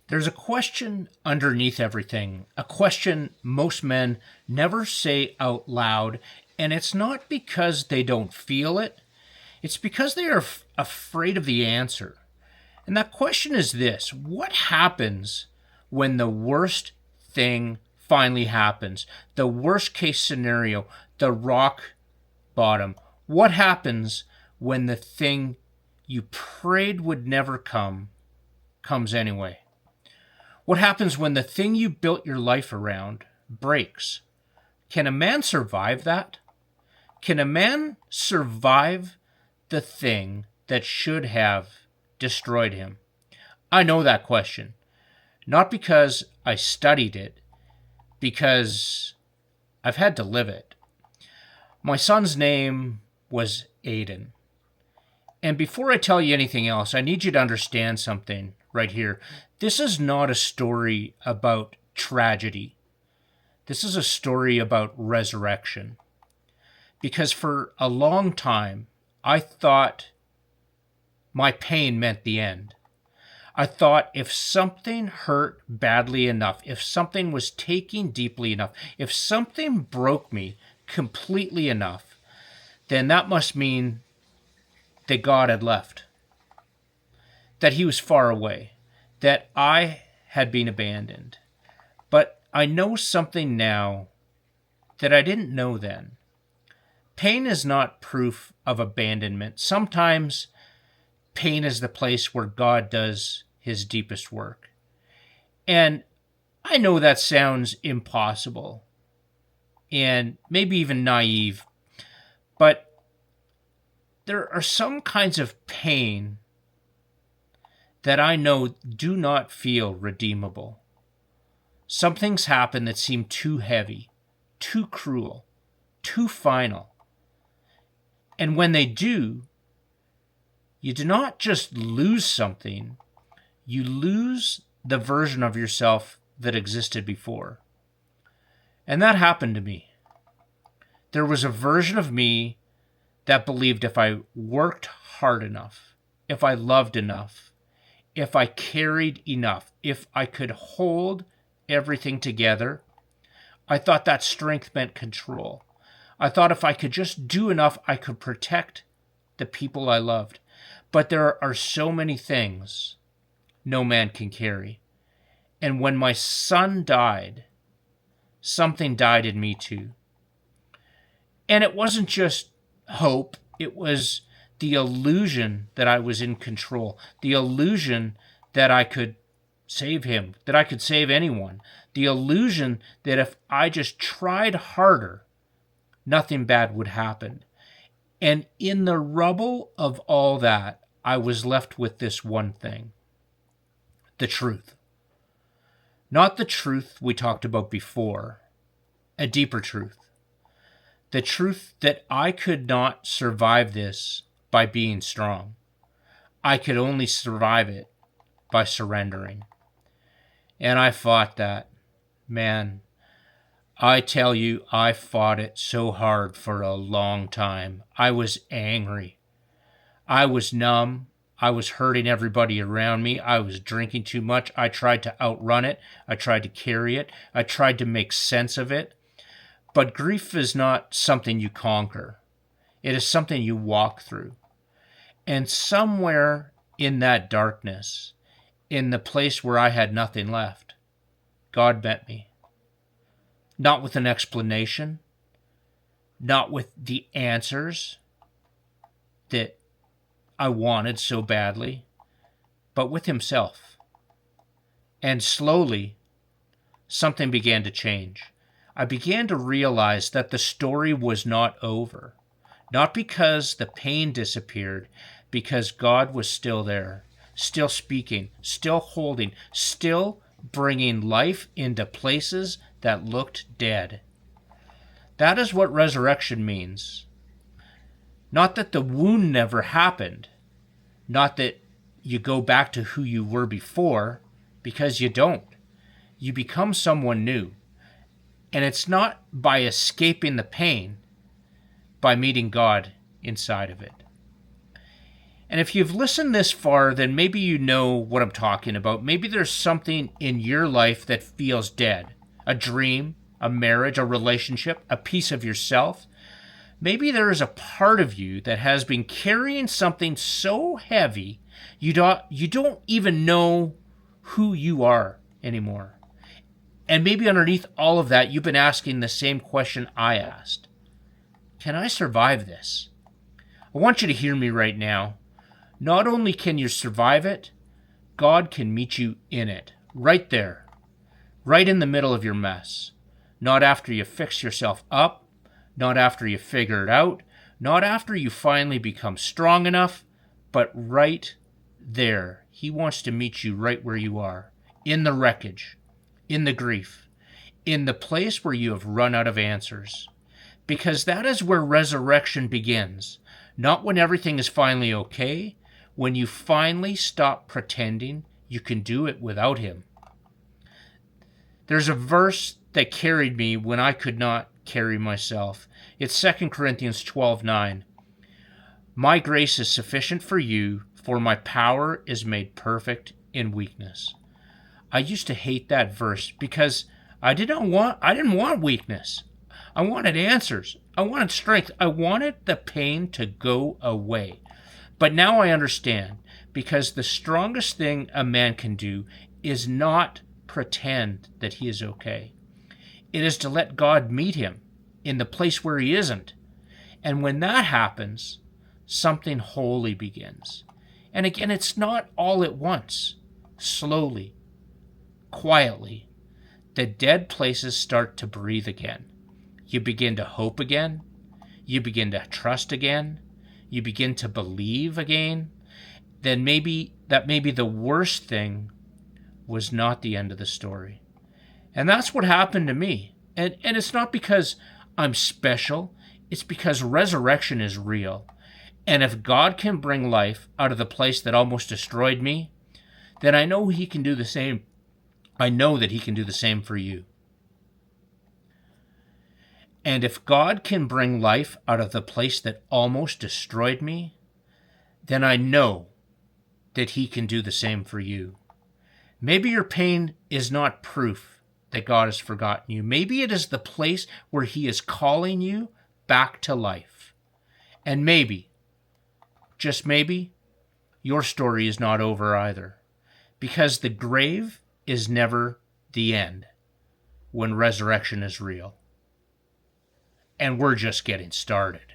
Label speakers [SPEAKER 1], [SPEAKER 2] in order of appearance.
[SPEAKER 1] There's a question underneath everything, a question most men never say out loud, and it's not because they don't feel it, it's because they are afraid of the answer. And that question is this: what happens when the worst thing finally happens? The worst case scenario, the rock bottom. What happens when the thing you prayed would never come comes anyway? What happens when the thing you built your life around breaks? Can a man survive that? Can a man survive the thing that should have destroyed him? I know that question. Not because I studied it, because I've had to live it. My son's name was Aidan. And before I tell you anything else, I need you to understand something right here. This is not a story about tragedy. This is a story about resurrection. Because for a long time, I thought my pain meant the end. I thought if something hurt badly enough, if something was taking deeply enough, if something broke me completely enough, then that must mean that God had left, that he was far away, that I had been abandoned. But I know something now that I didn't know then. Pain is not proof of abandonment. Sometimes pain is the place where God does his deepest work. And I know that sounds impossible and maybe even naive, but there are some kinds of pain that I know do not feel redeemable. Some things happen that seem too heavy, too cruel, too final. And when they do, you do not just lose something, you lose the version of yourself that existed before. And that happened to me. There was a version of me that believed if I worked hard enough, if I loved enough, if I carried enough, if I could hold everything together, I thought that strength meant control. I thought if I could just do enough, I could protect the people I loved. But there are so many things no man can carry. And when my son died, something died in me too. And it wasn't just hope, it was the illusion that I was in control, the illusion that I could save him, that I could save anyone, the illusion that if I just tried harder, nothing bad would happen. And in the rubble of all that, I was left with this one thing: the truth. Not the truth we talked about before, a deeper truth. The truth that I could not survive this by being strong. I could only survive it by surrendering. And I fought that. Man, I tell you, I fought it so hard for a long time. I was angry. I was numb. I was hurting everybody around me. I was drinking too much. I tried to outrun it. I tried to carry it. I tried to make sense of it. But grief is not something you conquer. It is something you walk through. And somewhere in that darkness, in the place where I had nothing left, God met me. Not with an explanation, not with the answers that I wanted so badly, but with himself. And slowly, something began to change. I began to realize that the story was not over. Not because the pain disappeared, because God was still there, still speaking, still holding, still bringing life into places that looked dead. That is what resurrection means. Not that the wound never happened, not that you go back to who you were before, because you don't. You become someone new. And it's not by escaping the pain, by meeting God inside of it. And if you've listened this far, then maybe you know what I'm talking about. Maybe there's something in your life that feels dead. A dream, a marriage, a relationship, a piece of yourself. Maybe there is a part of you that has been carrying something so heavy you don't even know who you are anymore. And maybe underneath all of that, you've been asking the same question I asked. Can I survive this? I want you to hear me right now. Not only can you survive it, God can meet you in it, right there, right in the middle of your mess. Not after you fix yourself up, not after you figure it out, not after you finally become strong enough, but right there. He wants to meet you right where you are, in the wreckage, in the grief, in the place where you have run out of answers. Because that is where resurrection begins. Not when everything is finally okay, when you finally stop pretending you can do it without him. There's a verse that carried me when I could not carry myself. It's 2 Corinthians 12:9. My grace is sufficient for you, for my power is made perfect in weakness. I used to hate that verse because I didn't want weakness. I wanted answers. I wanted strength. I wanted the pain to go away. But now I understand, because the strongest thing a man can do is not pretend that he is okay. It is to let God meet him in the place where he isn't. And when that happens, something holy begins. And again, it's not all at once. Slowly, quietly, the dead places start to breathe again. You begin to hope again. You begin to trust again. You begin to believe again. Then maybe the worst thing was not the end of the story. And that's what happened to me. And it's not because I'm special. It's because resurrection is real. And if God can bring life out of the place that almost destroyed me, then I know he can do the same. I know that he can do the same for you. And if God can bring life out of the place that almost destroyed me, then I know that he can do the same for you. Maybe your pain is not proof that God has forgotten you. Maybe it is the place where he is calling you back to life. And maybe, just maybe, your story is not over either. Because the grave is never the end when resurrection is real. And we're just getting started.